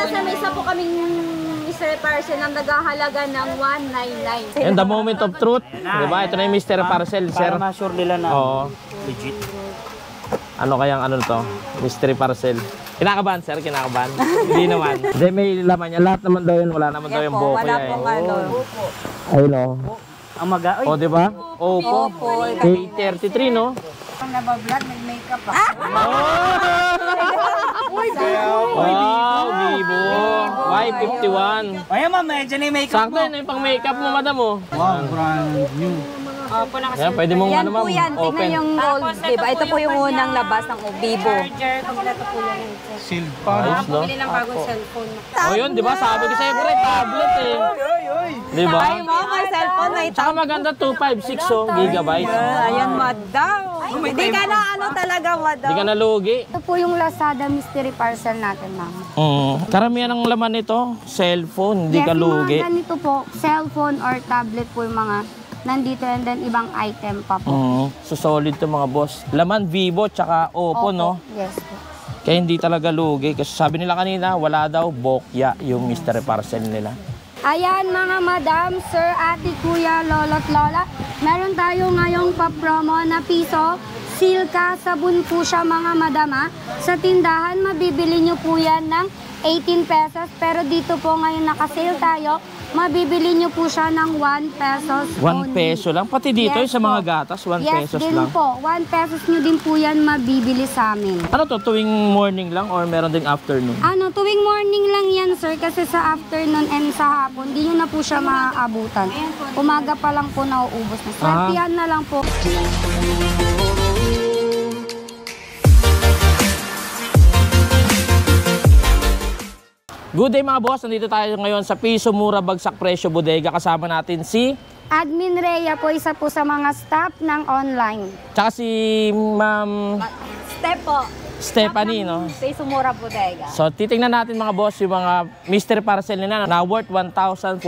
nasa mesa po kaming mystery parcel ang naghahalaga ng 199. And the moment of truth, di ba? Ito na yung mystery parcel, sir. Para ma-sure nila na legit. Ano kayang ano to? Mystery parcel. Kinakabahan, sir? Kinakabahan? Hindi naman. Hindi, may laman niya. Lahat naman daw yun. Wala naman daw yung buko Wala yan. pong ano. Ayun o. Ang maga. O, di ba? Opo. K33, no? Ang nabablog, nag-makeup pa. Wow, Vivo. Y51. Ayan ma'am, medyo na yung makeup Sakto yun, yung pang makeup mo, madam, oh. Wow, brand new. Opo, Yan, pwede mong yan ano, ma'am, po yan. Tingnan open. yung gold, diba? Ito po yung unang labas ng Vivo. Charger, kompleto po yung Silk Ayos, no? bili ng bagong cellphone. O yun, di ba? Sabi ko sa'yo, correct, tablet eh. Di ba? Ay mo, may cellphone na ito. Tsaka maganda 256, oh, gigabyte. Ayan, madam. Hindi ka na ano talaga, madam. Hindi ka nalugi. Ito po yung Lazada mystery parcel natin, ma'am. Karamihan ng laman nito, cellphone, hindi ka lugi. Yes, mga ganito po, cellphone or tablet po yung mga nandito and then ibang item pa po. So solid to mga boss. Laman Vivo tsaka Oppo, no? Yes po. Kaya hindi talaga lugi. Kasi sabi nila kanina, wala daw bokya yung mystery parcel nila. Ayan mga madam, sir, ate, kuya, lolo't lola. Meron tayo ngayong pa-promo na piso. Silka sabon po siya mga madam ha. Sa tindahan, mabibili nyo po yan ng 18 pesos. Pero dito po ngayon nakasale tayo, mabibili nyo po siya ng 1 pesos 1 peso lang. Pati dito Yes sa mga po. gatas, 1 Yes pesos din lang. po, 1 pesos nyo din po yan mabibili sa amin. Ano to, tuwing morning lang or meron ding afternoon? Ano, tuwing morning lang yan, sir, kasi sa afternoon and sa hapon, di nyo na po siya maaabutan. Umaga pa lang po nauubos na. Swertihan na lang po. Good day mga boss, nandito tayo ngayon sa Piso Mura Bagsak Presyo Bodega. Kasama natin si... Admin Rhea po, isa po sa mga staff ng online. Tsaka si Ma'am Step po. Stephanie, no? Piso Mura Bodega. So, titingnan natin mga boss yung mga mystery parcel nila na worth 1,499.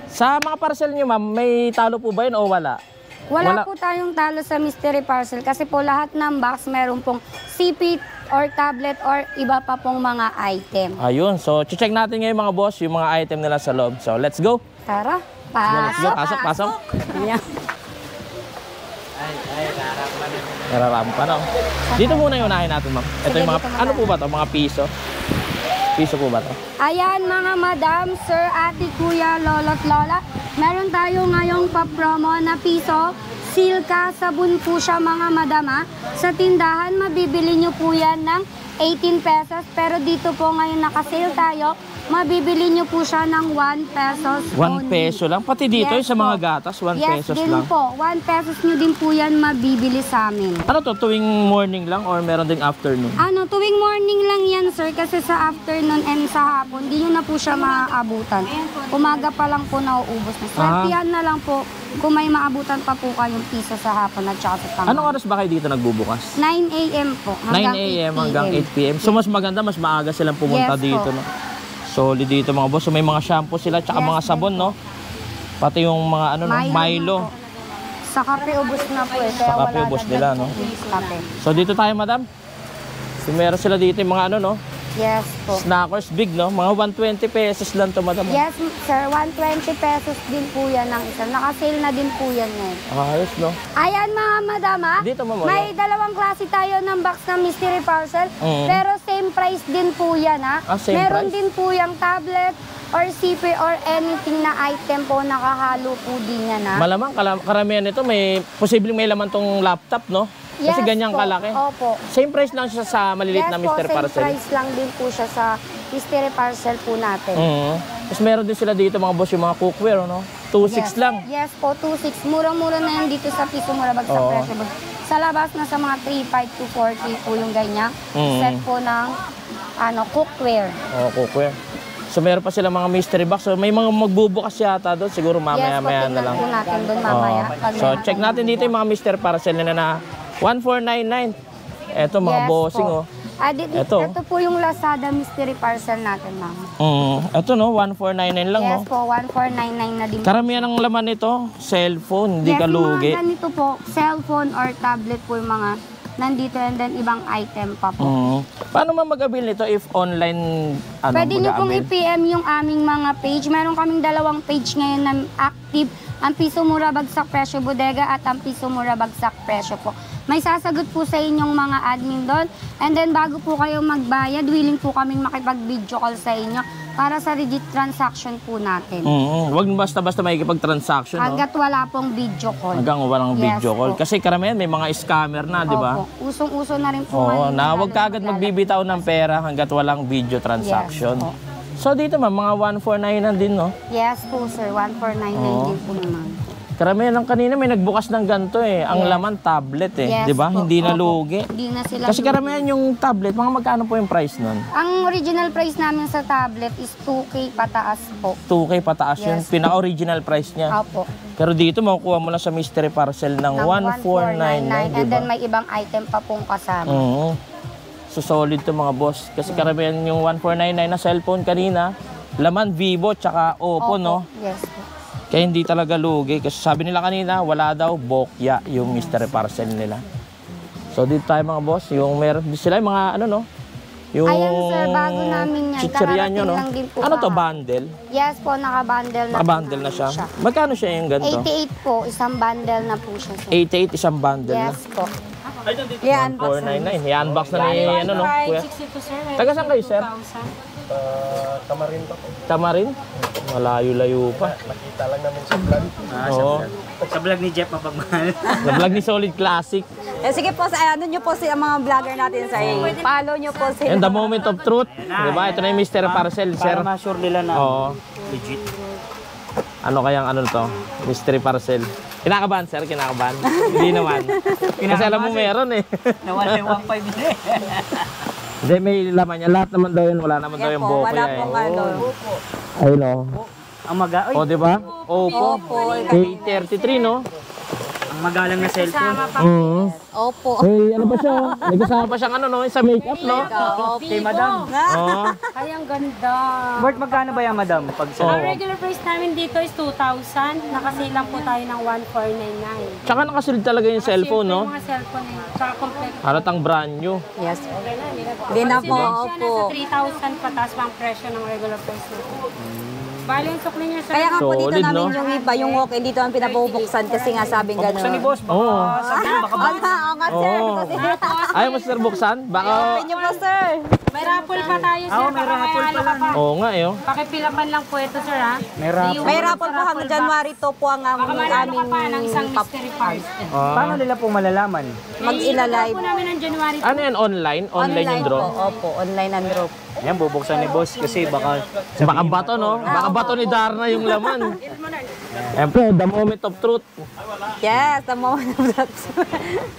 Sa mga parcel nyo, ma'am, may talo po ba yun o wala? Wala po tayong talo sa mystery parcel kasi po lahat ng box meron pong CP or tablet or iba pa pong mga item. Ayun. So, check natin ngayon mga boss yung mga item nila sa loob. So, let's go. Tara, Let's go. pasok. Pasok. Ayan. Nararampa na. Dito muna yung unahin natin, ma'am. Ito yung mga, dito muna. ano po ba to? Mga piso? Piso po ba to? Ayan mga madam, sir, ate, kuya, lolo't lola. Meron tayo ngayong pa-promo na piso. Silka sabon po siya mga madam ha. Sa tindahan, mabibili nyo po yan ng 18 pesos. Pero dito po ngayon nakasale tayo, mabibili nyo po siya ng 1 pesos 1 only. peso lang. Pati dito Yes yung sa mga po. gatas, 1 Yes pesos din lang. po, 1 pesos nyo din po yan mabibili sa amin. Ano to? Tuwing morning lang or meron ding afternoon? Ano, tuwing morning lang yan, sir, kasi sa afternoon and sa hapon, di nyo na po siya maaabutan. Umaga pa lang po nauubos na. Swertihan na lang po kung may maabutan pa po kayong piso sa hapon at saka sa tanghali. Anong oras ba kayo dito nagbubukas? 9 a.m. po. 9 a.m. hanggang 8 p.m. So, mas maganda, mas maaga silang pumunta Yes po. dito, no? Solid dito mga boss. So, may mga shampoo sila, tsaka Yes, mga sabon, no? Pati yung mga ano, no? Milo. na po. Sa kape ubos na po eh. Kaya Sa kape wala ubos na nila, dyan no? sa kape. So, dito tayo, madam. So, meron sila dito yung mga ano, no? Yes po. Snackers big, no? Mga 120 pesos lang to, madam. Yes, sir. 120 pesos din po yan ng isa. Nakasale na din po yan ngayon. Ayos, no? Ayan mga madama, Dito, ma'am, may dalawang klase tayo ng box ng mystery parcel, pero same price din po yan ha. Ah, same Meron price? din po yung tablet or CP or anything na item po, nakahalo po din yan ha. Malamang, karamihan nito, may posibleng may laman tong laptop, no? Kasi Yes ganyang po. kalaki. Opo. Same price lang siya sa maliliit na mystery same parcel. price lang din po siya sa mystery parcel po natin. Tapos meron din sila dito mga boss yung mga cookware, no? 2.6 lang. Yes po, 2.6. Murang-mura na yan dito sa Piso Mura Bagsak Oo. Presyo. Sa labas na sa mga 3.5 to 40 po yung ganyan. Set po ng cookware. Oh, cookware. So meron pa sila mga mystery box. So may mga magbubukas yata doon. Siguro mamaya-maya na lang. Yes po, tingnan po natin doon mamaya. Oo. Pag So may check natin dito yung mga mystery parcel nila na 1,499. Eto mga Yes bossing, po. oh. Ito po yung Lazada mystery parcel natin, ma'am. Ito, no? 1,499 lang, Yes no? po, 1,499 na din. Karamihan ng laman nito, cellphone, hindi ka lugi. Yes, mga ganito po, cellphone or tablet po yung mga nandito, and then ibang item pa po. Paano man mag-avail nito if online Pwede nyo pong mag-avail? i-PM yung aming mga page. Meron kaming 2 page ngayon na active. Ang Piso Mura Bagsak Presyo Bodega at ang Piso Mura Bagsak Presyo po. May sasagot po sa inyong mga admin doon. And then bago po kayo magbayad, willing po kaming makipag-video call sa inyo para sa legit transaction po natin. Huwag basta-basta makikipag-transaction, no? Hanggat wala pong video call. Hanggang walang Yes video call. po. Kasi karamihan may mga scammer na, di ba? Opo. Usong-uso na rin po. Oo, ngayon, na lalo huwag kagad maglalagay. magbibitaw ng pera hanggat walang video transaction. Yes po. So dito ma'am, mga 149 din, no? Yes po sir, 1499 din po naman. Karamihan ng kanina may nagbukas ng ganito eh. Ang laman tablet eh, Yes 'di ba? po. Hindi na Opo. lugi. Hindi na sila Kasi lugi. karamihan yung tablet, mga magkano po yung price nun? Ang original price namin sa tablet is 2K pataas po. 2K pataas yun, Yes. pinaka-original price niya. Opo. Pero dito makukuha mo lang sa mystery parcel ng 1499, 'di and ba? then may ibang item pa pong kasama. Oo. So solid to mga boss. Kasi karamihan yung 1499 na cellphone kanina, laman Vivo tsaka Oppo, no? Yes po. Kaya hindi talaga lugi. Kasi sabi nila kanina, wala daw bokya yung mystery parcel nila. So dito tayo mga boss, yung meron sila yung mga ano no? Yung Ayan, sir, bago namin yan. chichirya nyo, no? Kararating lang din po Ano to, ka- bundle? Yes po, naka-bundle na. Naka-bundle na siya. Magkano siya yung ganito? 88 po, isang bundle na po siya. Sir. 88 isang bundle na. Yes po. Yan, 499. I-unbox na ni ano no, kuya. Taga saan kayo, sir? Tamarin? Malayo-layo pa. Nakita lang namin sa vlog. Oo. Sa vlog ni Jeff mapagmahal. Na vlog ni Solid Classic. Sige po, ano nyo po si mga vlogger natin sa follow nyo po sila. And the moment of truth. Diba? Ito na yung mystery parcel, sir. Para ma-sure nila na Oo. legit. Ano kayang ano to? Mystery parcel. Kinakabahan, sir? Kinakabahan? Hindi naman. Kasi alam mo meron eh. Nawala yung 1.5 din eh. Hindi, may laman niya. Lahat naman daw yun. Wala naman daw Yan yung po, buko wala niya pong eh. ano. Ayun o. Ang maga, O, diba? Oppo. A33, no? ang magalang na cellphone. Opo. May ano pa siya? May kasama pa siyang ano, no? Sa makeup, no? Kay madam. Oo. Ay, ang ganda. Bert, magkano ba yan, madam? Pag sa... Oo. Ang regular price namin dito is 2,000. Nakasale lang po tayo ng 1,499. Tsaka nakasilid talaga yung cellphone, no? Yung mga cellphone na yun. Tsaka complete. Halatang brand new. Yes. Okay na, hindi na po. Hindi na Kasi po, siya opo. nasa 3,000 pataas pa ang presyo ng regular price natin. Bali, yung sukli niya sa... Kaya nga po dito Solid, namin no? yung iba, yung walk-in dito ang pinapubuksan kasi nga sabing gano'n. Buksan ni boss, baka Oo. sabihin, baka ba? Oo nga sir, Oo. kasi Ayaw mo, sir, buksan? Baka... open nyo po sir. May raffle pa tayo, sir. Oo, may Baka raffle ano pala, ka pa. Oo nga, eh. Oh. Pakipilapan lang po ito, sir, ha? May raffle. May raffle po hanggang January 2 po ang Baka manalo ka aming pa ng isang mystery prize. Paano nila po malalaman? mag-ilalive. po namin ng January Ano yan, online? Online yung draw? po, opo, online ang draw. Yan, bubuksan ni boss kasi baka... Baka bato, no? Baka bato ni Darna yung laman. Siyempre, the moment of truth. Yes, the moment of that.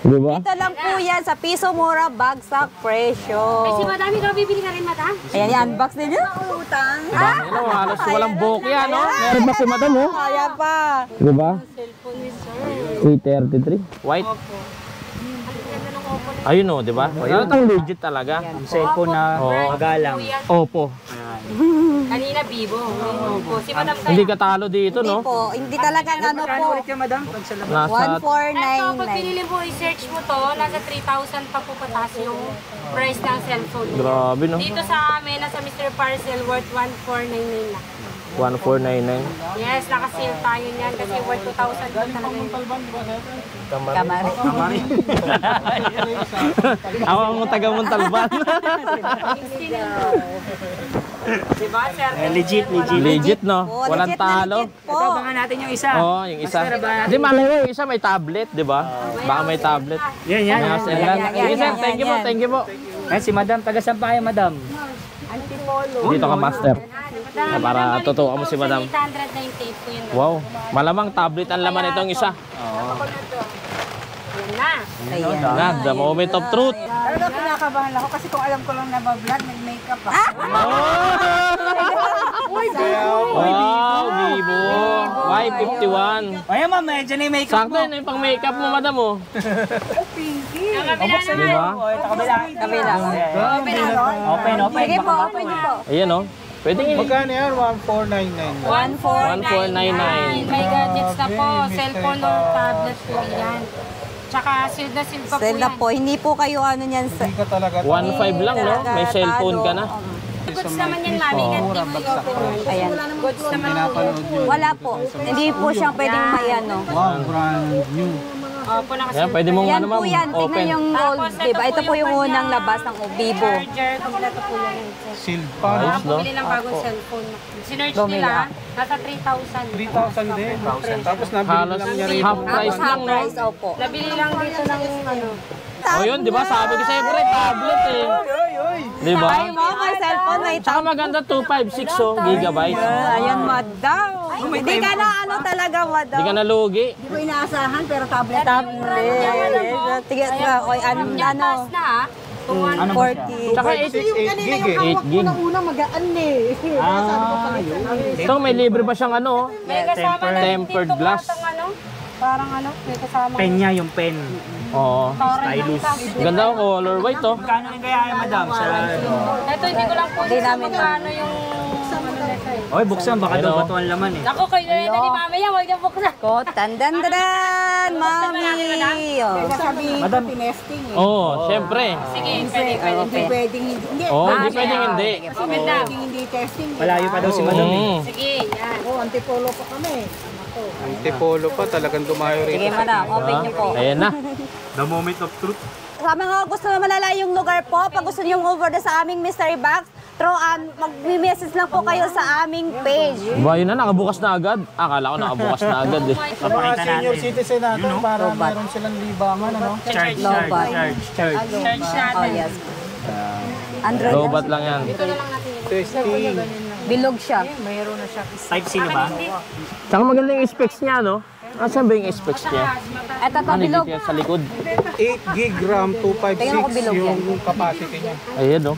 Di ba? Dito lang po yan sa Piso Mura Bagsak Presyo. Ay, si madami ka bibili ka rin, madam? Ayan, i-unbox din yun. Utang. Ano, halos walang bokya, no? Meron ba si madam, oh? Kaya pa. Di ba? 833. White. Ayun, oh, di ba? Ayun, ang legit talaga. Ang cellphone na magalang. Opo. Kanina, Vivo. Opo. Si madam Hindi ka talo dito, Hindi no? po, hindi talagang ano po. Ulit ka, madam, pag sa labas. Nasa... Ito, pag 1499. pinili mo, i-search mo to, nasa 3,000 pa po pataas yung price ng cellphone mo. Grabe, no? Dito sa amin, nasa Mr. Parcel, worth 1,499 lang. 1499. Yes, naka-sale tayo niyan kasi worth 2,000 po talaga yun. Kamari. Ako ang taga Montalban. Diba, sir? Legit, legit. Legit, no? Po, Walang legit na talo. legit po. Ito, abangan natin yung isa. Oo, yung isa. Hindi, malay mo, yung isa may tablet, di ba? Baka may tablet. Yan, yan. May sell lang. yan, Sige, sir, yan, thank you po, yan. thank you po. Yan, si madam, taga saan pa kayo, madam? Dito ka, master. Para totoo mo si madam. 898 po yun. Wow, malamang tablet ang laman itong isa. Yan na. Ayan. Na, the moment of truth. Talaga pinakabahan ako kasi kung alam ko lang nabablog, nag-makeup ako. Wow, Vivo. Y51. Ayan, ma'am, medyo na yung makeup Sakto yun yung pang makeup mo, madam, oh. Di ba? Kabila. Kabila. Open, open. Sige po, open nyo po. Ayan, oh. Pwede nga. Magkano yan? 1499. 1499. May gadgets na po. Cellphone or tablet po yan. Tsaka sealed na sealed pa po Sila yan. po, hindi po kayo ano niyan sa... Hindi ka talaga 1.5 lang, no? May cellphone ka na. Goods naman yan, mami. mura, bagsak pa. Ayan. Goods naman. Pinapanood nyo. Wala po. Hindi po siya pwedeng may ano. Wow, brand new. Opo, Yan, nakasealed. pwede mong Yan ano, po ma'am, yan. Tingnan open. yung gold. Diba? Ito po yung unang labas ng Vivo. Charger, kompleto po yan. Sealed pa, no? Ayos, no? Bumili ng bagong cellphone. Sinerge Bumili nila, ah. nasa 3,000. 3,000 din. Tapos nabili Halos lang niya rin. half price Half lang, no? price, opo. Nabili lang dito ng ano. O yun, di ba? Sabi ko sa'yo, pre, tablet eh. Di ba? Ay mo, may cellphone, may Tsaka maganda 256 gigabytes. Ayan, madam. Hindi ka na ano talaga, madam. Hindi ka nalugi. Hindi ko inaasahan, pero tablet. Tablet. Tigil ka, oy, ano, Taas na ah. Kung ano. 40. Tsaka 8 gig eh. 8 gig. Una magaan eh. Ito, may libre pa siyang ano, May kasama na tempered dito glass. atang ano. Parang ano, may kasama. Pen niya, yung pen. Oo. Stylus. Ganda ang color white, oh. Magkano rin kaya yan, madam? Sa... Ito, hindi ko lang po Hindi sa namin magkano yung... Oy, buksan. Baka Ayun, daw oh. bato ang laman eh. Ako, kayo na ni mama yan, huwag niya buksan. Ko, tandan-dan, mami. Oh. Sabi ko, Madam. tinesting eh. Oo, syempre. Sige, pwede, pwede. Hindi pwedeng hindi. Hindi. Oo, hindi pwedeng hindi. Pwedeng hindi testing. Malayo pa daw si madam eh. Mm. Sige, yan. Oh, antipolo pa kami. Antipolo pa, talagang dumayo rin. Sige, madam, open niyo po. Ayan na. The moment of truth. Sa mga gusto na malala yung lugar po, pag gusto nyo over sa aming mystery box, mag-message lang po kayo sa aming page. Ba, yun na, nakabukas na agad. Akala ko nakabukas na agad eh. Mga Papakita senior natin. citizen natin para meron silang libangan, ano? Charge, Lobat. charge. Charge natin. Oh, yes. Android Lobat lang yan. Testing. Bilog siya. Type C na ba? Tsaka maganda yung specs niya, no? Asan ba yung specs niya? Ito to, Ano bilog. dito yan sa likod? 8 gig RAM, Tingnan ko 256 bilog yan. yung capacity niya. Ayan, no?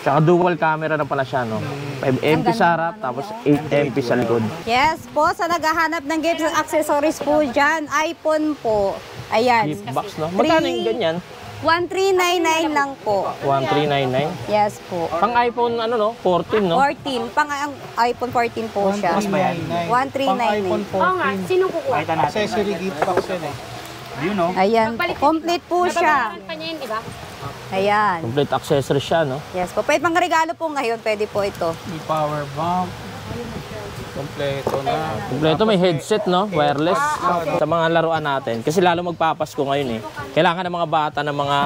Tsaka dual camera na pala siya, no? 5 MP sa harap, tapos 8 MP sa likod. Yes po, sa naghahanap ng games and accessories po dyan, iPhone po. Ayan. Gift box, no? Magkano yung ganyan? 1399 lang po. 1399. Yes po. Pang iPhone, ano, no? 14, no? 14. Pang ang iPhone 14 po siya. 1399. 1399. Pang iPhone Oo nga, 14. sino kukuha? Pakita natin. Accessory gift box yan eh. Yun oh. Ayan. Complete po siya. Nababaran pa niya yun, di ba? Ayan. Complete accessory siya, no? Yes po. Pwede pang regalo po ngayon. Pwede po ito. May power bank. Kompleto na. Kompleto, may headset, no? Wireless. Sa mga laruan natin. Kasi lalo magpapasko ngayon, eh. Kailangan ng mga bata ng mga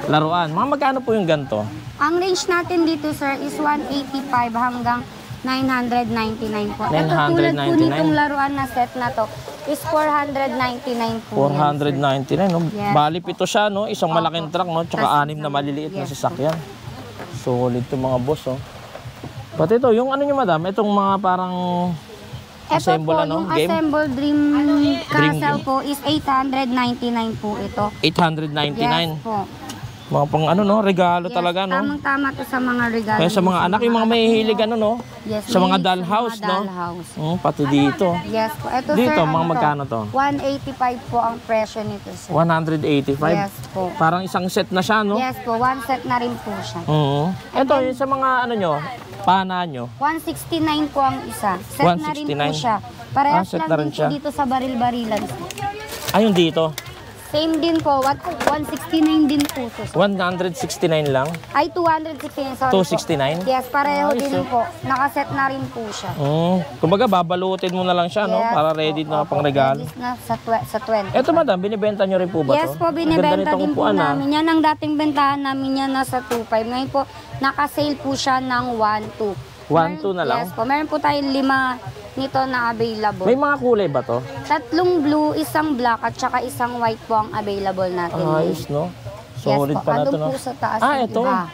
laruan. Mga magkano po yung ganito? Ang range natin dito, sir, is 185 hanggang 999 po. Ito tulad po 999. nitong laruan na set na to is 499 po. 499, no? Yes. Bali pito siya, no? Isang malaking truck, no? Tsaka 6 na maliliit na sasakyan. Solid to mga boss, oh. Pati ito, yung ano nyo, madam? Itong mga parang Ito assemble, po, ano? yung Game? Assemble Dream Castle Dream. po is 899 po ito. 899. Yes po. Mga pang ano, no? Regalo Yes, talaga, no? tamang-tama to sa mga regalo. Kaya sa mga anak, yung mga mahihilig, ano, no? Yes, Sa mga mahilig dollhouse, mga no? dollhouse. Pati dito. Yes po. Ito, Dito, sir, mga ano magkano to? 185 po ang presyo nito, sir. 185. Yes po. Parang isang set na siya, no? Yes po, one set na rin po siya. Oo. Ito, yung sa mga ano nyo, pana nyo. 169 po ang isa. Set na rin po 169. siya. Parehas set lang na rin din siya. po dito sa baril-barilan. Ayun dito. Same din po. 169 din po to. 169 lang. Ay, 269. Sorry 269? po. Yes, pareho Ayos, din oh. po. Nakaset na rin po siya. Kumbaga, babalutin mo na lang siya, no? Yes Para po. ready na Opo, pang regalo. ready na sa 20. Eto, madam, binibenta nyo rin po ba Yes to? po, Ang ganda binibenta nitong din po upuan, ah. namin. Yan ang dating bentahan namin yan nasa 2.5. Ngayon po, nakasale po siya ng 1.2. 1.2 na lang? Yes po, meron po tayong 5 nito na available. May mga kulay ba to? Tatlong blue, isang black at saka isang white po ang available natin. Ayos, no? Solid yes po, pa na to, andun no? po sa taas. Ah, yung ito. iba.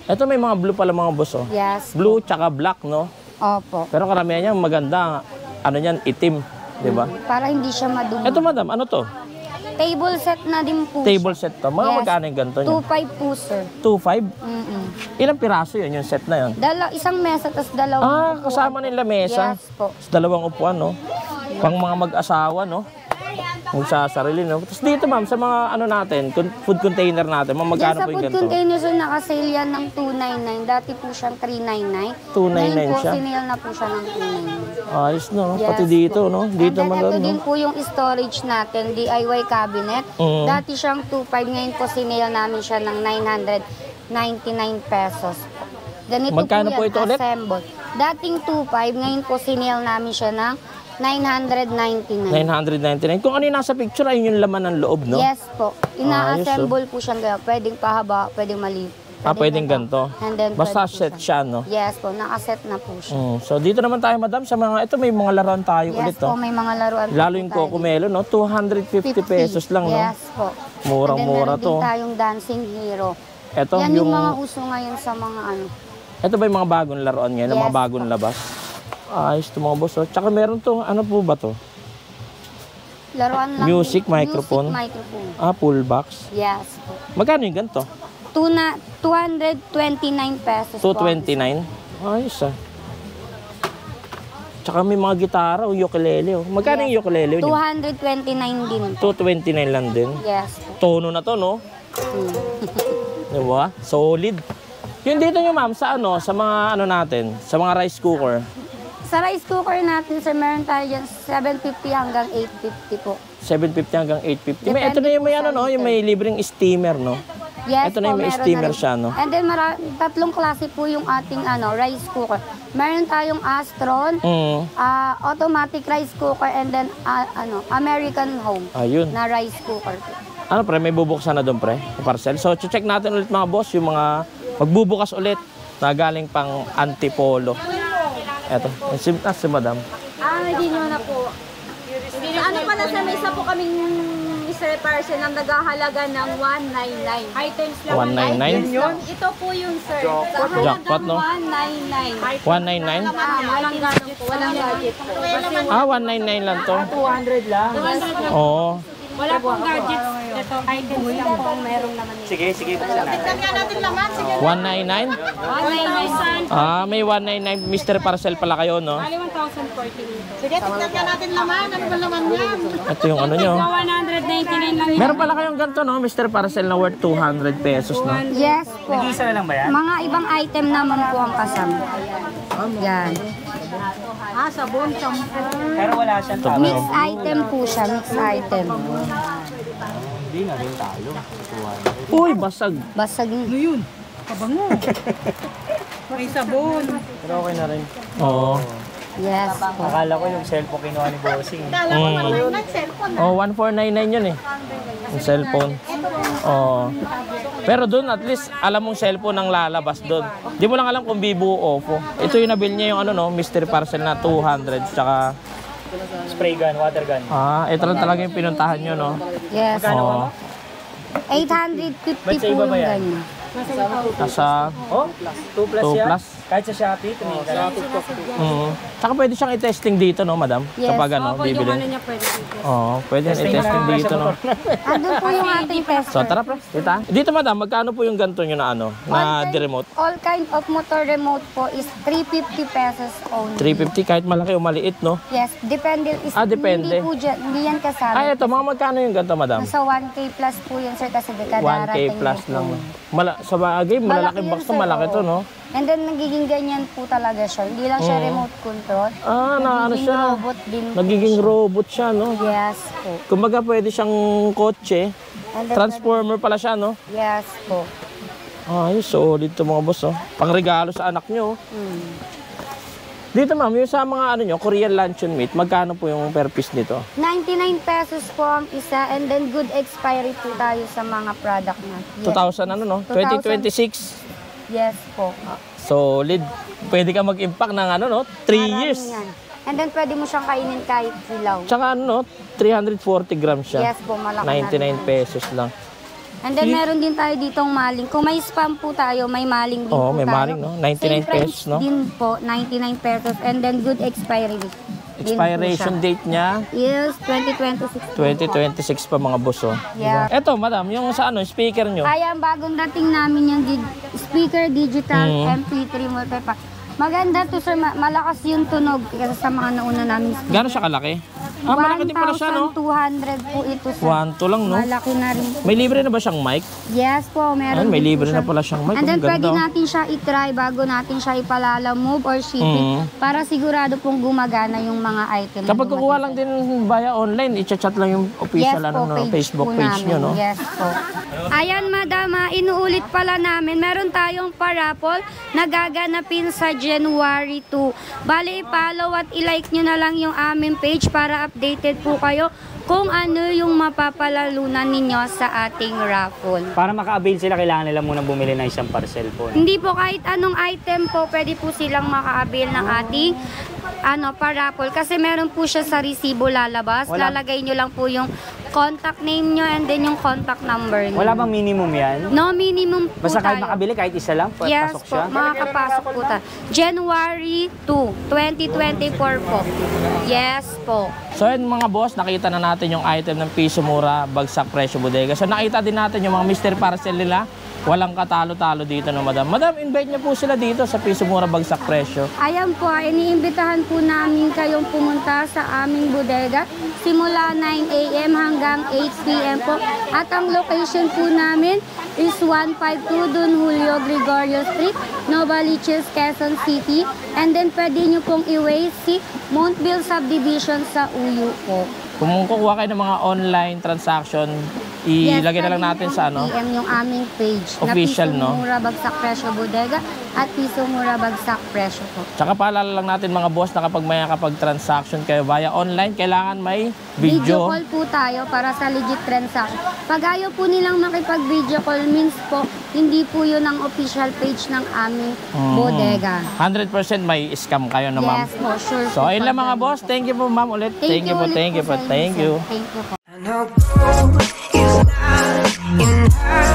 Ito may mga blue pala mga boss, oh. Yes. Blue tsaka black, no? Opo. Pero karamihan niya maganda. Ano yan, itim. Di ba? Para hindi siya madumi. Eto, madam, ano to? Table set na din po. Table set to. Mga Yes. magkano yung ganito nyo? 2.5 po, sir. 2.5? Mm-mm. Ilang piraso yun, yung set na yun? Isang mesa, tapos dalawang Ah, upuan. kasama nila mesa. Yes po. Dalawang upuan, no? Pang mga mag-asawa, no? Kung sa sarili, no? Tapos dito, ma'am, sa mga ano natin, food container natin, ma'am, magkano Yes, sa po yung food ganito? container, so naka-sale yan ng 299. Dati po siyang 399. 299 Ngayon po, siya? sinale na po siya ng 299. Ayos, no? Yes Pati dito, po. no? Dito And then, man ito lang, din no? po yung storage natin, DIY cabinet. Mm. Dati siyang 2.5, ngayon po sinale namin siya ng 999 pesos po. Ganito Magkano po yan, ito ulit? assemble. Dating 2.5, ngayon po sinale namin siya ng 999. 999. Kung ano yung nasa picture, ayun yung laman ng loob, no? Yes po. Ina-assemble po siyang gano'n. Pwedeng pahaba, pwedeng maliit. Pwedeng ganito. And then Basta pwede po set siya, no? Yes po, nakaset na po siya. So, dito naman tayo, madam, sa mga, ito may mga laruan tayo Yes ulit, po, no? may mga laruan po Lalo yung tayo. Coco-Melon, no? 250 pesos lang, no? Yes po. Murang-mura And then, to. meron din tayong dancing hero. Ito, Yan yung yung, mga uso ngayon sa mga ano. ito ba yung mga bagong laruan ngayon, Yes mga bagong labas? Ayos to mga boss, oh. Tsaka meron to, ano po ba to? Laruan lang. Music, microphone. Music, microphone. Full box. Yes po. Magkano yung ganito? 229 pesos po. 229? Ayos, ah. Tsaka may mga gitara o ukulele, oh. Magkano yung ukulele nyo? 229 din. 229 lang din. Yes po. Tono na to, no? Diba? Solid. Yung dito nyo, ma'am, sa ano, sa mga ano natin, sa mga rice cooker. Sa rice cooker natin, sir, meron tayo dyan 750 hanggang 850 po. 750 hanggang 850. May, ito Depende na yung may po ano, sa no? Yung may libreng steamer, no? Yes Ito na yung may meron steamer rin. siya, no? And then, tatlong klase po yung ating rice cooker. Meron tayong Astron, automatic rice cooker, and then American Home Ayun. na rice cooker po. Ano, pre? May bubuksan na doon, pre? Yung parcel. So, check natin ulit, mga boss, yung mga magbubukas ulit na galing pang Antipolo. Eto. Si madam. Hindi nyo na po. Ano pala sa may isa po kaming Mr. Parcel na naghahalaga ng 199. Items lang. 199? Ito po yung sir. Jackpot, no? 199. 199? Walang gadget po. Walang gadget po. 199 lang to. 200 lang. Oo. Wala pong gadgets. Ito, items lang po ang meron naman. Sige, buksan natin. 199? 1,000. May 199 Mr. Parcel pala kayo, no? Bali 1,040. Sige, tignan nga natin laman. Ano ba laman yan? Ito yung ano nyo. 199 lang. Meron pala kayong ganito, no? Mr. Parcel na worth 200 pesos, no? Yes po. Nag-isa na lang ba yan? Mga ibang item naman po ang kasama. Yan. Sabon, shampoo. Pero wala siyang talo. Mix item po siya, mix item. Hindi na rin talo. Uy, basag. Basag yun. Ano yun? Kabango. May sabon. Pero okay na rin. Oo. Yes po. Akala ko yung cellphone kinuha ni Bossing. Kala ko man yung nag-cellphone. Oh, 1499 yun eh. Yung cellphone. Oh. Pero doon at least alam mong cellphone ang lalabas doon. Di mo lang alam kung Vivo o Oppo. Ito yung nabil niya yung ano no, mystery parcel na 200 tsaka Spray gun, water gun. ito lang talaga yung pinuntahan nyo no. Yes. Oh. 850 Ba't sa po iba ba yung yan? ganyan. Nasa Oh, 2 plus 2 yan. plus. Kahit sa Shopee, tumingin ka lang. Tsaka pwede siyang i-testing dito no, madam? Yes. Kapag ano, Opo, yung ano bibili. niya pwede dito. Oo, pwede i-testing dito no. Andun po yung ating tester. So tara pre, kita. Dito madam, magkano po yung ganito nyo na ano, na remote? All kind of motor remote po is 350 pesos only. 350 kahit malaki o maliit no? Yes, depende. Depende. Hindi po dyan, hindi yan kasama. Ay, ito, mga magkano yung ganito madam? Nasa 1K plus po yun, sir, kasi 1K kadarating plus na po. lang. Sa bagay, malaki Malaki box yun, to, sir, malaki to, oo. no? And then, nagiging ganyan po talaga siya. Hindi lang siya remote control. Na ano Nagiging siya? robot din po Nagiging siya. robot siya, no? Yes po. Kumbaga, pwede siyang kotse. And then, Transformer pala siya, no? yes po. Ayos, solid to mga boss, oh. Pangregalo sa anak nyo. Dito, ma'am, yung sa mga ano nyo, Korean luncheon meat, magkano po yung per piece nito? 99 pesos po ang isa, and then good expiry po tayo sa mga product natin. 2,000 ano, no? 2026. Yes po. Solid. Pwede ka mag-impact ng ano, no? 3 years. Marami yan. And then pwede mo siyang kainin kahit silaw. Tsaka ano, no? 340 grams siya. Yes po, malaki na 99 rin. pesos lang. And then meron din tayo ditong maling. Kung may spam po tayo, may maling din Oo, po may tayo. maling, no? 99 Same price pesos, no? din po, 99 pesos. And then good expiry din po Expiration siya. date niya, Is 2026. 2026 pa mga boss, oh. Yeah. Eto, madam, yung sa ano, speaker nyo. Ayan, bagong dating namin yung speaker digital Mm. MP3 multipack. Maganda to, sir. Malakas yung tunog kasi sa mga nauna namin speaker. Gano'n siya kalaki? Ah, malaki din pala siya, no? 1,200 po ito, sir. 1 lang, no? Malaki na rin. May libre na ba siyang mic? Yes po, meron Ay, may din po libre siya. na pala siyang mic. And then Ang ganda, pwede oh. natin siya i-try bago natin siya ipalalamove or shipping para sigurado pong gumagana yung mga item. Kapag kukuha lang din via online, i-chat lang yung official Yes po, ano, no, Facebook po page nyo, namin. no? Yes po. Ayan, madam, inuulit pala namin. Meron tayong parapol na gaganapin sa January 2. Bale, i-follow at i-like nyo na lang yung aming page para updated po kayo kung ano yung mapapalalunan ninyo sa ating raffle. Para maka-avail sila, kailangan nila muna bumili ng isang parcel po. Hindi po kahit anong item po, pwede po silang maka-avail ng ating parapol. Kasi meron po siya sa resibo lalabas. Lalagay nyo lang po yung contact name nyo and then yung contact number nyo. Wala bang minimum yan? No minimum po Basta kahit tayo. makabili, kahit isa lang, Yes pasok po, siya? makakapasok po tayo. January 2, 2024 po. Yes po. So yun mga boss, nakita na natin yung item ng piso mura, bagsak presyo bodega. So nakita din natin yung mga mystery parcel nila. Walang katalo-talo dito no, madam. Madam, invite niyo po sila dito sa piso mura, bagsak presyo. Ayan po, iniimbitahan po namin kayong pumunta sa aming bodega simula 9 a.m. hanggang 8 p.m. po. At ang location po namin is 152 Don Julio Gregorio Street, Novaliches, Quezon City. And then pwede nyo pong i-waste si Montville Subdivision sa Uyu po. Kung kukuha kayo ng mga online transaction, ilagay na lang natin sa ano. PM yung aming page Official, na Piso no? Mura Bagsak Presyo Bodega at Piso Mura Bagsak Presyo po. Tsaka paalala lang natin mga boss na kapag may transaction kayo via online, kailangan may Video video. call po tayo para sa legit transaction. Pag ayaw po nilang makipag-video call, means po, hindi po yun ang official page ng aming bodega. 100% may scam kayo na ma'am. Yes po, sure So po. ayun lang mga boss. Thank you po ma'am ulit. Thank you po, ulit thank you po, sa inyo, thank sir. you. Thank you po. I know gold is not in her